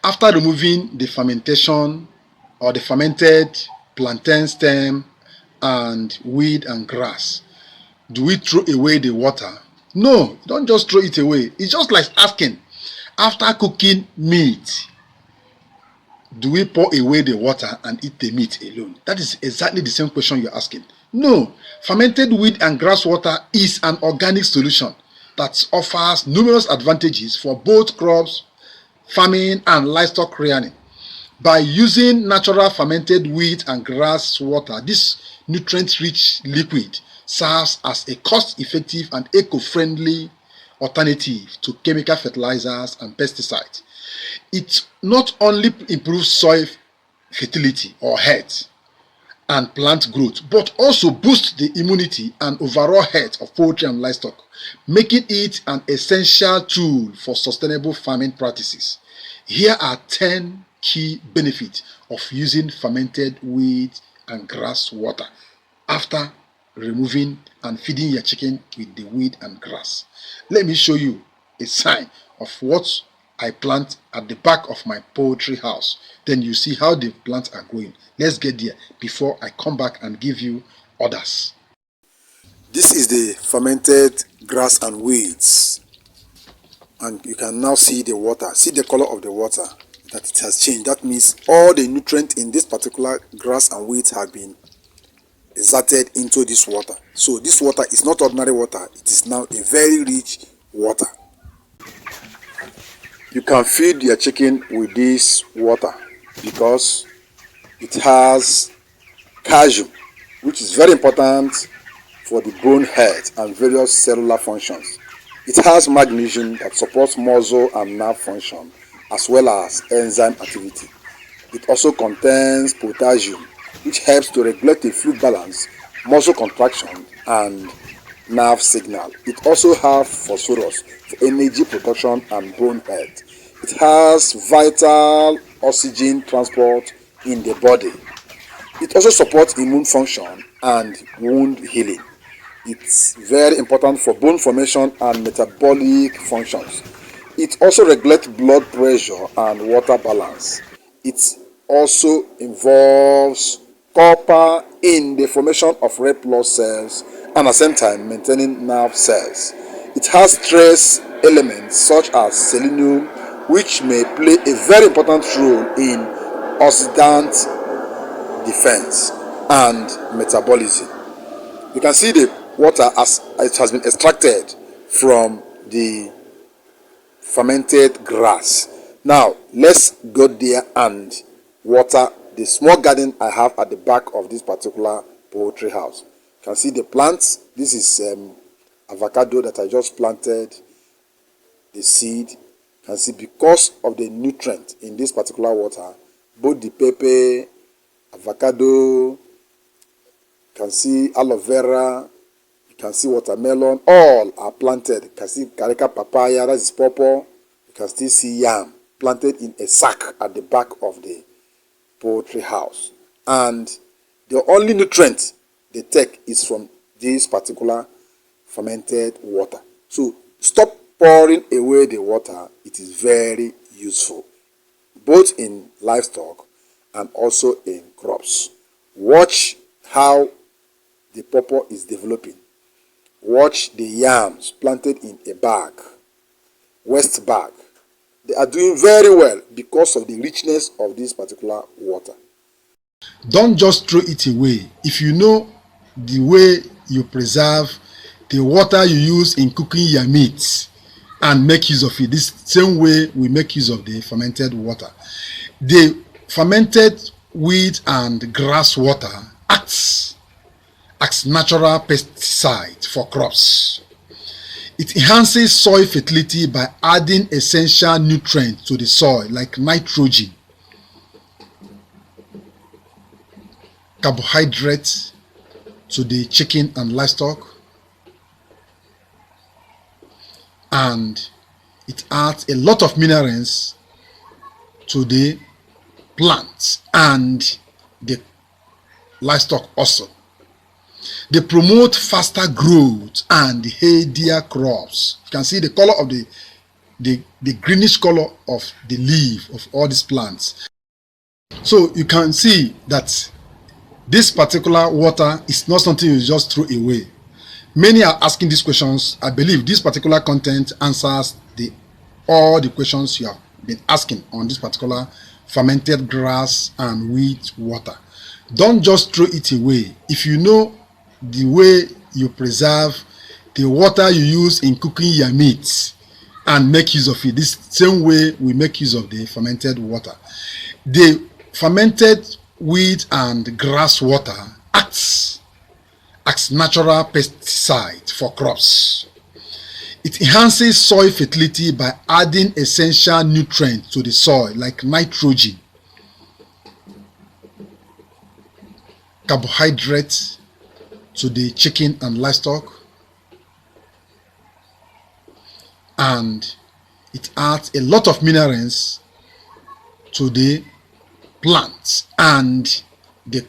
After removing the fermentation or the fermented plantain stem and weed and grass, do we throw away the water? No, don't just throw it away. It's just like asking, after cooking meat, do we pour away the water and eat the meat alone? That is exactly the same question you're asking. No, fermented weed and grass water is an organic solution that offers numerous advantages for both crops, farming, and livestock rearing. By using natural fermented wheat and grass water, this nutrient-rich liquid serves as a cost-effective and eco-friendly alternative to chemical fertilizers and pesticides. It not only improves soil fertility or health and plant growth, but also boosts the immunity and overall health of poultry and livestock, making it an essential tool for sustainable farming practices. Here are 10 key benefits of using fermented wheat and grass water after removing and feeding your chicken with the wheat and grass. Let me show you a sign of what I plant at the back of my poultry house. Then you see how the plants are growing. Let's get there before I come back and give you others. This is the fermented grass and weeds, and you can now see the water. See the color of the water, that it has changed. That means all the nutrients in this particular grass and weeds have been exerted into this water. So this water is not ordinary water. It is now a very rich water. You can feed your chicken with this water because it has calcium, which is very important for the bone health and various cellular functions. It has magnesium that supports muscle and nerve function as well as enzyme activity. It also contains potassium, which helps to regulate the fluid balance, muscle contraction, and nerve signal. It also has phosphorus for energy production and bone health. It has vital oxygen transport in the body. It also supports immune function and wound healing. It's very important for bone formation and metabolic functions. It also regulates blood pressure and water balance. It also involves copper in the formation of red blood cells and at the same time maintaining nerve cells. It has trace elements such as selenium, which may play a very important role in oxidant defense and metabolism. You can see the water as it has been extracted from the fermented grass. Now let's go there and water the small garden I have at the back of this particular poultry house. You can see the plants. This is avocado that I just planted the seed. You can see because of the nutrient in this particular water, both the pepper, avocado, you can see aloe vera, you can see watermelon, all are planted. You can see carica papaya, that is purple. You can still see yam planted in a sack at the back of the poultry house. And the only nutrient they take is from this particular fermented water. So stop pouring away the water. It is very useful both in livestock and also in crops. Watch how the pawpaw is developing. Watch the yams planted in a bag, waste bag. They are doing very well because of the richness of this particular water. Don't just throw it away. If you know the way you preserve the water you use in cooking your meat and make use of it, this same way we make use of the fermented water. The fermented wheat and grass water acts as natural pesticide for crops. It enhances soil fertility by adding essential nutrients to the soil like nitrogen, carbohydrates to the chicken and livestock, and it adds a lot of minerals to the plants and the livestock also. They promote faster growth and healthier crops. You can see the color of the the greenish color of the leaf of all these plants. So you can see that this particular water is not something you just throw away. Many are asking these questions. I believe this particular content answers all the questions you have been asking on this particular fermented grass and wheat water. Don't just throw it away. If you know the way you preserve the water you use in cooking your meat and make use of it, this same way we make use of the fermented water. The fermented wheat and grass water acts as natural pesticide for crops. It enhances soil fertility by adding essential nutrients to the soil like nitrogen, carbohydrates to the chicken and livestock, and it adds a lot of minerals to the plants and the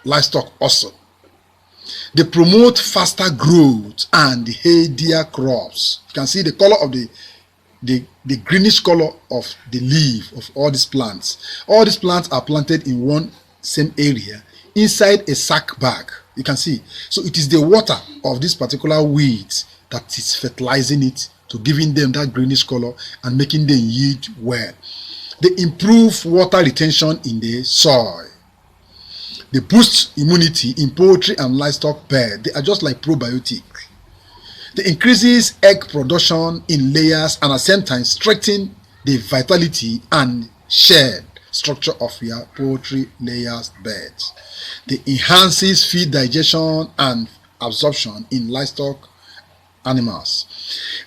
livestock also. They promote faster growth and healthier crops. You can see the color of the greenish color of the leaf of all these plants. All these plants are planted in one same area inside a sack bag. You can see. So it is the water of this particular weed that is fertilizing it to giving them that greenish color and making them yield well. They improve water retention in the soil. They boost immunity in poultry and livestock birds. They are just like probiotic. They increases egg production in layers and at the same time strengthen the vitality and shared structure of your poultry layers beds. They enhances feed digestion and absorption in livestock animals.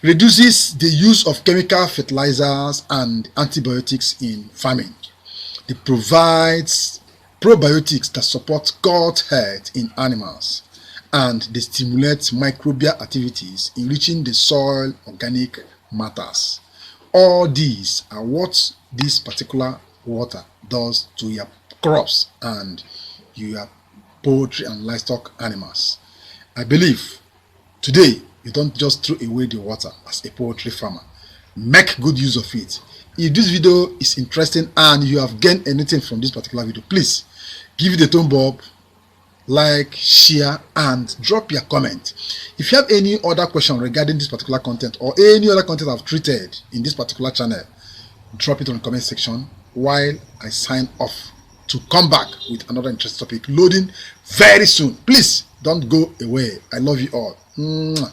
Reduces the use of chemical fertilizers and antibiotics in farming. It provides probiotics that support gut health in animals, and they stimulate microbial activities, enriching the soil organic matters. All these are what this particular water does to your crops and your poultry and livestock animals. I believe today you don't just throw away the water as a poultry farmer. Make good use of it. If this video is interesting and you have gained anything from this particular video, please give it a thumb up, like, share, and drop your comment. If you have any other question regarding this particular content or any other content I've treated in this particular channel, drop it on the comment section while I sign off to come back with another interesting topic loading very soon. Please don't go away. I love you all. Mwah.